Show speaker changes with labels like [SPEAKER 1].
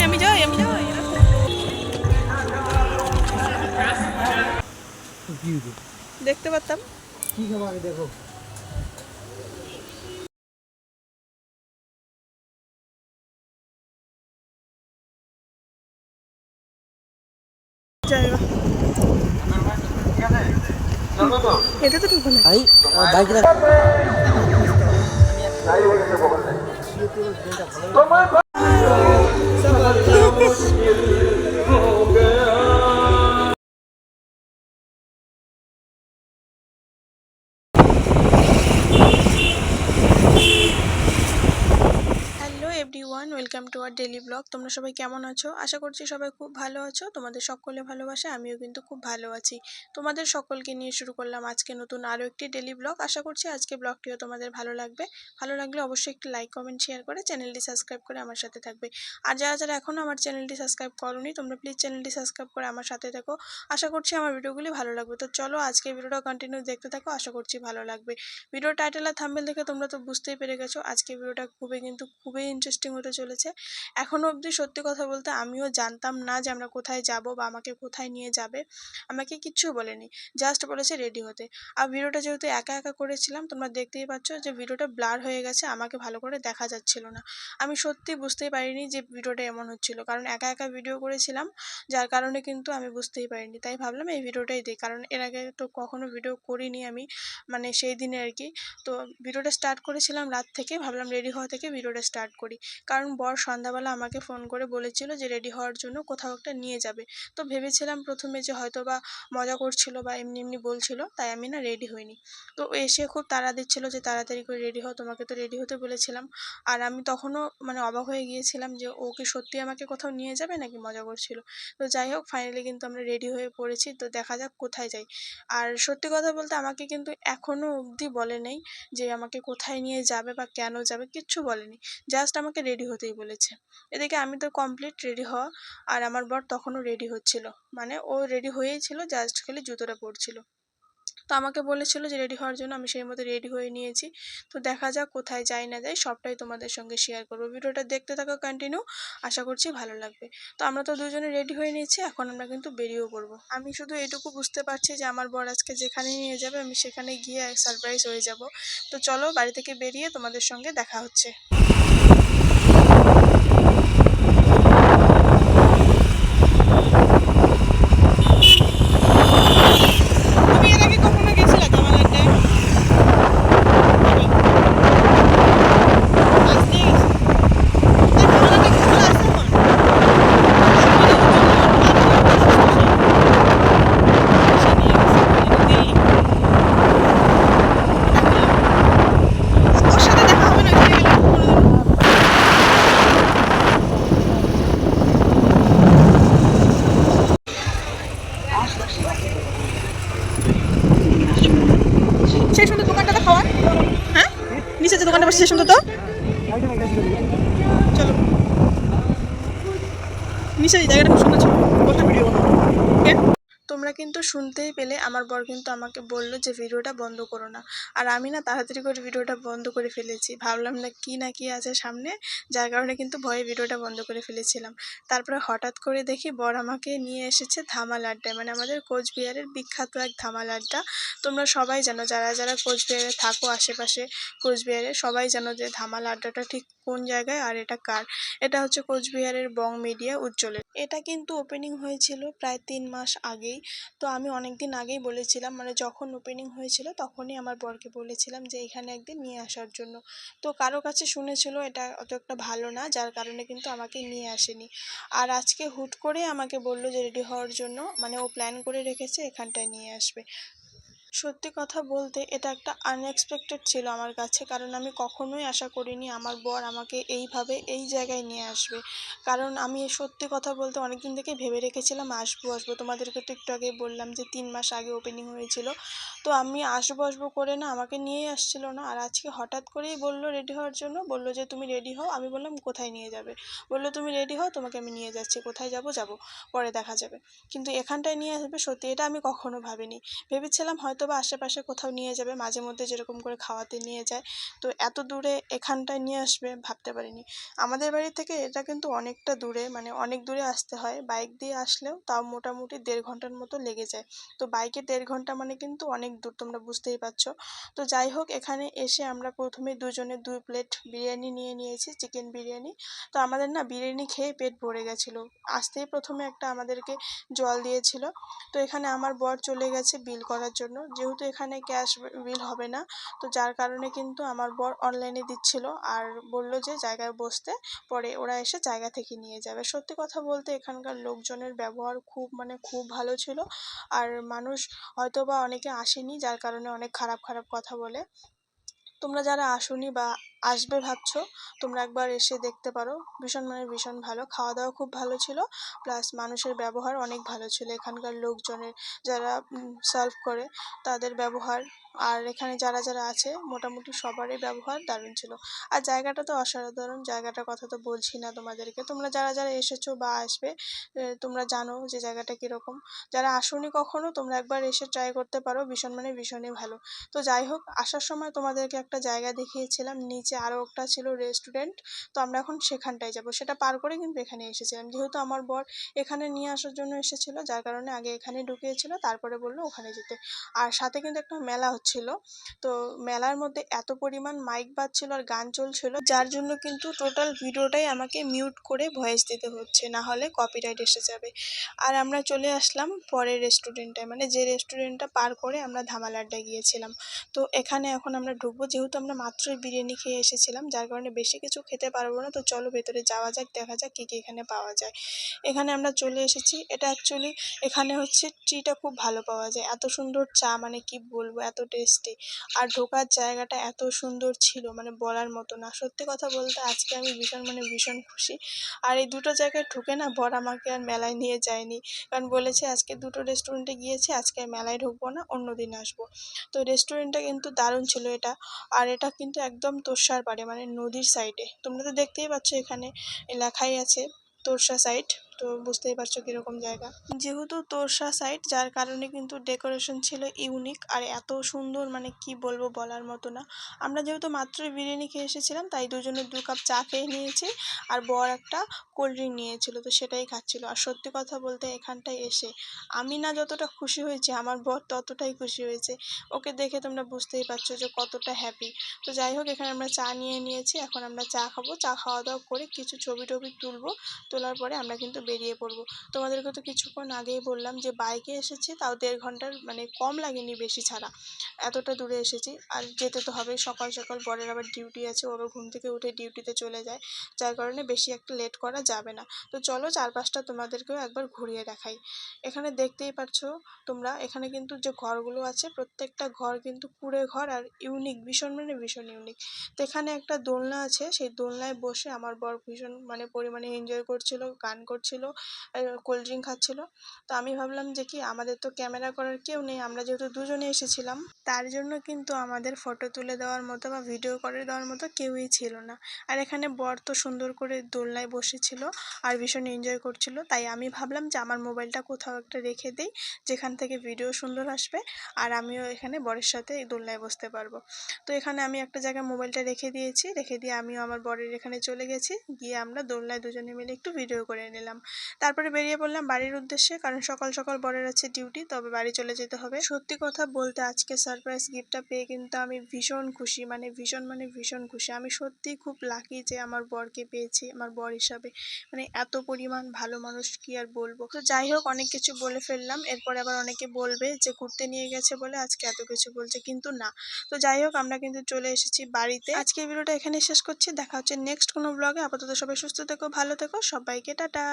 [SPEAKER 1] আমি যাই আমি যাই দেখতে পারতাম
[SPEAKER 2] কি খাবো আগে দেখো।
[SPEAKER 1] জায়গা এটা তো ঢুকবো না
[SPEAKER 2] ভাই bike
[SPEAKER 1] hello everyone, welcome to our daily blog. তোমরা সবাই কেমন আছো? আশা করছি সবাই খুব ভালো আছো। তোমাদের সকলে ভালোবাসে, আমিও কিন্তু খুব ভালো আছি। তোমাদের সকলকে নিয়ে শুরু করলাম আজকে নতুন আরও একটি ডেলি ব্লগ। আশা করছি আজকে ব্লগটিও তোমাদের ভালো লাগবে। ভালো লাগলে অবশ্যই একটি লাইক কমেন্ট শেয়ার করে চ্যানেলটি সাবস্ক্রাইব করে আমার সাথে থাকবে। আর যারা যারা এখনও আমার চ্যানেলটি সাবস্ক্রাইব করোনি, তোমরা প্লিজ চ্যানেলটি সাবস্ক্রাইব করে আমার সাথে থাকো। আশা করছি আমার ভিডিওগুলি ভালো লাগবে। তো চলো আজকে ভিডিওটা কন্টিনিউ দেখতে থাকো, আশা করছি ভালো লাগবে। ভিডিও টাইটেল আর থাম্বনেল দেখে তোমরা তো বুঝতেই পেরে গেছো আজকে ভিডিওটা খুবই ইন্টারেস্টিং হতে চলেছে। এখনও অবধি সত্যি কথা বলতে আমিও জানতাম না যে আমরা কোথায় যাব বা আমাকে কোথায় নিয়ে যাবে। আমাকে কিচ্ছু বলেনি, জাস্ট বলেছে রেডি হতে। আর ভিডিওটা যেহেতু একা একা করেছিলাম, তোমরা দেখতেই পাচ্ছ যে ভিডিওটা ব্লার হয়ে গেছে, আমাকে ভালো করে দেখা যাচ্ছিল না। আমি সত্যি বুঝতেই পারিনি যে ভিডিওটা এমন হচ্ছিল, কারণ একা একা ভিডিও করেছিলাম, যার কারণে কিন্তু আমি বুঝতেই পারিনি। তাই ভাবলাম এই ভিডিওটাই দিই, কারণ এর আগে তো কখনো ভিডিও করিনি আমি, মানে সেই দিনে আর কি। তো ভিডিওটা স্টার্ট করেছিলাম রাত থেকে, ভাবলাম রেডি হওয়া থেকে ভিডিওটা স্টার্ট করি। কারণ বর সন্ধ্যাবেলা আমাকে ফোন করে বলেছিল যে রেডি হওয়ার জন্য কোথাও একটা নিয়ে যাবে। তো ভেবেছিলাম প্রথমে যে হয়তো বা মজা করছিল বা এমনি এমনি বলছিল, তাই আমি না রেডি হইনি। তো এসে খুব তাড়া দিচ্ছিল যে তাড়াতাড়ি করে রেডি হও, তোমাকে তো রেডি হতে বলেছিলাম। আর আমি তখনও মানে অবাক হয়ে গিয়েছিলাম যে ও কি সত্যি আমাকে কোথাও নিয়ে যাবে নাকি মজা করছিল। তো যাই হোক, ফাইনালি কিন্তু আমরা রেডি হয়ে পড়েছি। তো দেখা যাক কোথায় যাই। আর সত্যি কথা বলতে আমাকে কিন্তু এখনও অবধি বলে নেই যে আমাকে কোথায় নিয়ে যাবে বা কেন যাবে, কিচ্ছু বলেনি। জাস্ট আমাকে রেডি হতেই বলেছে। এদিকে আমি তো কমপ্লিট রেডি হওয়া, আর আমার বর তখনও রেডি হচ্ছিল, মানে ও রেডি হয়েই ছিল, জাস্ট খালি জুতোটা পরছিল। তো আমাকে বলেছিল যে রেডি হওয়ার জন্য, আমি সেই মতো রেডি হয়ে নিয়েছি। তো দেখা যাক কোথায় যাই না যাই, সবটাই তোমাদের সঙ্গে শেয়ার করবো। ভিডিওটা দেখতে থাকো কন্টিনিউ, আশা করছি ভালো লাগবে। তো আমরা তো দুজনে রেডি হয়ে নিয়েছি, এখন আমরা কিন্তু বেরিয়েও পড়বো। আমি শুধু এটুকু বুঝতে পারছি যে আমার বর আজকে যেখানে নিয়ে যাবে আমি সেখানে গিয়ে সারপ্রাইজ হয়ে যাব। তো চলো বাড়ি থেকে বেরিয়ে তোমাদের সঙ্গে দেখা হচ্ছে। তুমি এর আগে কখনো গেছিলে জামাল আড্ডায়? আজ নিয়ে গেছে। তাই জামাল আড্ডা কি খোলা আছে এখন? আমাদের উজ্জ্বল নিয়ে গেছে দিল্লি। ওর সাথে দেখা হবে না ওইখানে গেলে কোনোদিন। সেই সুন্দর দোকানটাতে খাওয়ার। হ্যাঁ, নিচে যে দোকানটা বসে সেই সুন্দর তো। চলো নিচে, এই জায়গাটা খুব সুন্দর ছিল। কে? তোমরা কিন্তু শুনতেই পেলে, আমার বর কিন্তু আমাকে বললো যে ভিডিওটা বন্ধ করো না। আর আমি না তাড়াতাড়ি করে ভিডিওটা বন্ধ করে ফেলেছি, ভাবলাম না কি আছে সামনে, যার কারণে কিন্তু ভয়ে ভিডিওটা বন্ধ করে ফেলেছিলাম। তারপরে হঠাৎ করে দেখি বর আমাকে নিয়ে এসেছে ধামাল আড্ডায়, মানে আমাদের কোচবিহারের বিখ্যাত এক ধামাল আড্ডা। তোমরা সবাই জানো, যারা যারা কোচবিহারে থাকো আশেপাশে, কোচবিহারে সবাই জানো যে ধামাল আড্ডাটা ঠিক কোন জায়গায় আর এটা কার। এটা হচ্ছে কোচবিহারের বং মিডিয়া উজ্জ্বলের। এটা কিন্তু ওপেনিং হয়েছিল প্রায় 3 মাস আগেই। তো আমি অনেক দিন আগেই বলেছিলাম, মানে যখন ওপেনিং হয়েছিল তখনই আমার বরকে বলেছিলাম যে এখানে একদিন নিয়ে আসার জন্য। তো কারো কাছে শুনেছিল এটা অত একটা ভালো না, যার কারণে কিন্তু আমাকে নিয়ে আসেনি। আর আজকে হুট করে আমাকে বললো যে রেডি হওয়ার জন্য, মানে ও প্ল্যান করে রেখেছে এখানটায় নিয়ে আসবে। সত্যি কথা বলতে এটা একটা আনএক্সপেক্টেড ছিল আমার কাছে, কারণ আমি কখনোই আশা করিনি আমার বর আমাকে এইভাবে এই জায়গায় নিয়ে আসবে। কারণ আমি সত্যি কথা বলতে অনেক দিন থেকে ভেবে রেখেছিলাম আসবো আসবো, তোমাদেরকে তো একটু আগে বললাম যে 3 মাস আগে ওপেনিং হয়েছিল। তো আমি আসবো আসবো করে না আমাকে নিয়েই আসছিল না। আর আজকে হঠাৎ করেই বললো রেডি হওয়ার জন্য, বললো যে তুমি রেডি হও। আমি বললাম কোথায় নিয়ে যাবে? বললো তুমি রেডি হও, তোমাকে আমি নিয়ে যাচ্ছি। কোথায় যাব, পরে দেখা যাবে, কিন্তু এখানটায় নিয়ে আসবে সত্যি, এটা আমি কখনো ভাবিনি। ভেবেছিলাম হয়তো হয়তোবা আশেপাশে কোথাও নিয়ে যাবে, মাঝে মধ্যে যেরকম করে খাওয়াতে নিয়ে যায়। তো এত দূরে এখানটায় নিয়ে আসবে ভাবতে পারিনি। আমাদের বাড়ি থেকে এটা কিন্তু অনেকটা দূরে, মানে অনেক দূরে আসতে হয়। বাইক দিয়ে আসলেও তাও মোটামুটি 1.5 ঘন্টার মতো লেগে যায়। তো বাইকে 1.5 ঘন্টা মানে কিন্তু অনেক দূর, তোমরা বুঝতেই পারছো। তো যাই হোক, এখানে এসে আমরা প্রথমে দুজনে 2 প্লেট বিরিয়ানি নিয়ে নিয়েছি, চিকেন বিরিয়ানি। তো আমাদের না বিরিয়ানি খেয়ে পেট ভরে গেছিলো। আসতেই প্রথমে একটা আমাদেরকে জল দিয়েছিল। তো এখানে আমার বর চলে গেছে বিল করার জন্য, যেহেতু এখানে ক্যাশ বিল হবে না। তো যার কারণে কিন্তু আমার বর অনলাইনে দিচ্ছিল আর বলল যে জায়গায় বসতে, পরে ওরা এসে জায়গা থেকে নিয়ে যাবে। সত্যি কথা বলতে এখানকার লোকজনের ব্যবহার খুব মানে খুব ভালো ছিল। আর মানুষ হয়তোবা অনেকে আসেনি, যার কারণে অনেক খারাপ খারাপ কথা বলে। তোমরা যারা আসোনি বা আসবে ভাবছো, তোমরা একবার এসে দেখতে পারো। ভীষণ মানে ভীষণ ভালো, খাওয়া দাওয়া খুব ভালো ছিল, প্লাস মানুষের ব্যবহার অনেক ভালো ছিল। এখানকার লোকজনের যারা সার্ভ করে তাদের ব্যবহার, আর এখানে যারা যারা আছে মোটামুটি সবারই ব্যবহার দারুণ ছিল। আর জায়গাটা তো অসাধারণ, জায়গাটার কথা তো বলছি না তোমাদেরকে। তোমরা যারা যারা এসেছো বা আসবে, তোমরা জানো যে জায়গাটা কীরকম। যারা আসোনি কখনো, তোমরা একবার এসে ট্রাই করতে পারো, ভীষণ মানে ভীষণই ভালো। তো যাই হোক, আসার সময় তোমাদেরকে একটা জায়গা দেখিয়েছিলাম, নিচে আরও একটা ছিল রেস্টুরেন্ট। তো আমরা এখন সেখানটায় যাব, সেটা পার করে কিন্তু এখানে এসেছিলাম। যেহেতু আমার বর এখানে নিয়ে আসার জন্য এসেছিল, যার কারণে আগে এখানে ঢুকিয়েছিল, তারপরে বললো ওখানে যেতে। আর সাথে কিন্তু একটা মেলা হচ্ছিল। তো মেলার মধ্যে এত পরিমাণ মাইক বাজছিল আর গান চলছিল, যার জন্য কিন্তু টোটাল ভিডিওটাই আমাকে মিউট করে ভয়েস দিতে হচ্ছে, না হলে কপিরাইট এসে যাবে। আর আমরা চলে আসলাম পরের রেস্টুরেন্টটায়, মানে যে রেস্টুরেন্টটা পার করে আমরা ধামাল আড্ডায় গিয়েছিলাম। তো এখানে এখন আমরা ঢুকবো, যেহেতু আমরা মাত্রই বিরিয়ানি খেয়ে এসেছিলাম, যার কারণে বেশি কিছু খেতে পারবো না। তো চলো ভেতরে যাওয়া যাক, দেখা যাক কী কী এখানে পাওয়া যায়। এখানে আমরা চলে এসেছি। এটা অ্যাকচুয়ালি এখানে হচ্ছে টিটা খুব ভালো পাওয়া যায়, এত সুন্দর চা, মানে কি বলবো, এত টেস্টি। আর ঢোকার জায়গাটা এত সুন্দর ছিল, মানে বলার মতো না। সত্যি কথা বলতে আজকে আমি ভীষণ মানে ভীষণ খুশি। আর এই দুটো জায়গায় ঢুকে না বর আমাকে আর মেলায় নিয়ে যায়নি, কারণ বলেছে আজকে দুটো রেস্টুরেন্টে গিয়েছে, আজকে আর মেলায় ঢুকবো না, অন্য দিন আসবো। তো রেস্টুরেন্টটা কিন্তু দারুণ ছিল এটা। আর এটা কিন্তু একদম তোরসার পাড়ে, মানে নদীর সাইডে। তোমরা তো দেখতেই পাচ্ছ এখানে লেখাই আছে তোরসা সাইড। তো বুঝতেই পারছো কিরকম জায়গা। যেহেতু তোরসা সাইড, যার কারণে কিন্তু ডেকোরেশন ছিল ইউনিক আর এত সুন্দর, মানে কি বলবো, বলার মতো না। আমরা যেহেতু মাত্রই বিরিয়ানি খেয়ে এসেছিলাম, তাই দুজনে 2 কাপ চা খেয়ে নিয়েছি। আর বর একটা কোল্ড ড্রিঙ্ক নিয়েছিল, তো সেটাই খাচ্ছিল। আর সত্যি কথা বলতে এখানটায় এসে আমি না যতটা খুশি হয়েছি, আমার বর ততটাই খুশি হয়েছে। ওকে দেখে তোমরা বুঝতেই পারছো যে কতটা হ্যাপি। তো যাই হোক, এখানে আমরা চা নিয়ে নিয়েছি, এখন আমরা চা খাবো। চা খাওয়া দাওয়া করে কিছু ছবি টবি তুলবো, তোলার পরে আমরা কিন্তু বেরিয়ে পড়বো। তোমাদেরকে তো কিছুক্ষণ আগেই বললাম যে বাইকে এসেছি, তাও 1.5 ঘন্টার মানে কম লাগেনি বেশি ছাড়া। এতটা দূরে এসেছি, আর যেতে তো হবে। সকাল সকাল বরের আবার ডিউটি আছে, ওরও ঘুম থেকে উঠে ডিউটিতে চলে যায়, যার কারণে বেশি একটা লেট করা যাবে না। তো চলো চারপাশটা তোমাদেরকেও একবার ঘুরিয়ে দেখাই। এখানে দেখতেই পাচ্ছো তোমরা, এখানে কিন্তু যে ঘরগুলো আছে প্রত্যেকটা ঘর কিন্তু কুঁড়ে ঘর আর ইউনিক, ভীষণ মানে ভীষণ ইউনিক। তো এখানে একটা দোলনা আছে, সেই দোলনায় বসে আমার বর ভীষণ মানে পরিমাণে এনজয় করছিল, গান করছিল, কোল্ড ড্রিঙ্ক খাচ্ছিল। তো আমি ভাবলাম যে কি, আমাদের তো ক্যামেরা করার কেউ নেই, আমরা যেহেতু দুজনে এসেছিলাম, তার জন্য কিন্তু আমাদের ফটো তুলে দেওয়ার মতো বা ভিডিও করে দেওয়ার মতো কেউই ছিল না। আর এখানে বর তো সুন্দর করে দোলনায় বসেছিল আর ভীষণ এনজয় করছিল, তাই আমি ভাবলাম যে আমার মোবাইলটা কোথাও একটা রেখে দিই, যেখান থেকে ভিডিও সুন্দর আসবে আর আমিও এখানে বরের সাথে এই দোলনায় বসতে পারবো। তো এখানে আমি একটা জায়গায় মোবাইলটা রেখে দিয়েছি, রেখে দিয়ে আমিও আমার বরের এখানে চলে গেছি, গিয়ে আমরা দোলনায় দুজনে মিলে একটু ভিডিও করে নিলাম। তারপরে বেরিয়ে পড়লাম বাড়ির উদ্দেশ্যে, কারণ সকাল সকাল বরের আছে ডিউটি, তবে বাড়ি চলে যেতে হবে। সত্যি কথা বলতে আজকে সারপ্রাইজ গিফটটা পেয়ে কিন্তু আমি ভীষণ খুশি, মানে ভীষণ খুশি। আমি সত্যিই খুব লাকি যে আমার বরকে পেয়েছি আমার বর হিসাবে। মানে এত পরিমাণ ভালো মানুষ, কি আর বলবো। তো যাই হোক, অনেক কিছু বলে ফেললাম, এরপরে আবার অনেকে বলবে যে ঘুরতে নিয়ে গেছে বলে আজকে এত কিছু বলছে, কিন্তু না। তো যাই হোক, আমরা কিন্তু চলে এসেছি বাড়িতে। আজকে ভিডিওটা এখানে শেষ করছি, দেখা হচ্ছে নেক্সট কোনো ব্লগে। আপাতত সবাই সুস্থ থেকো, ভালো থেকো, সবাইকে টাটা।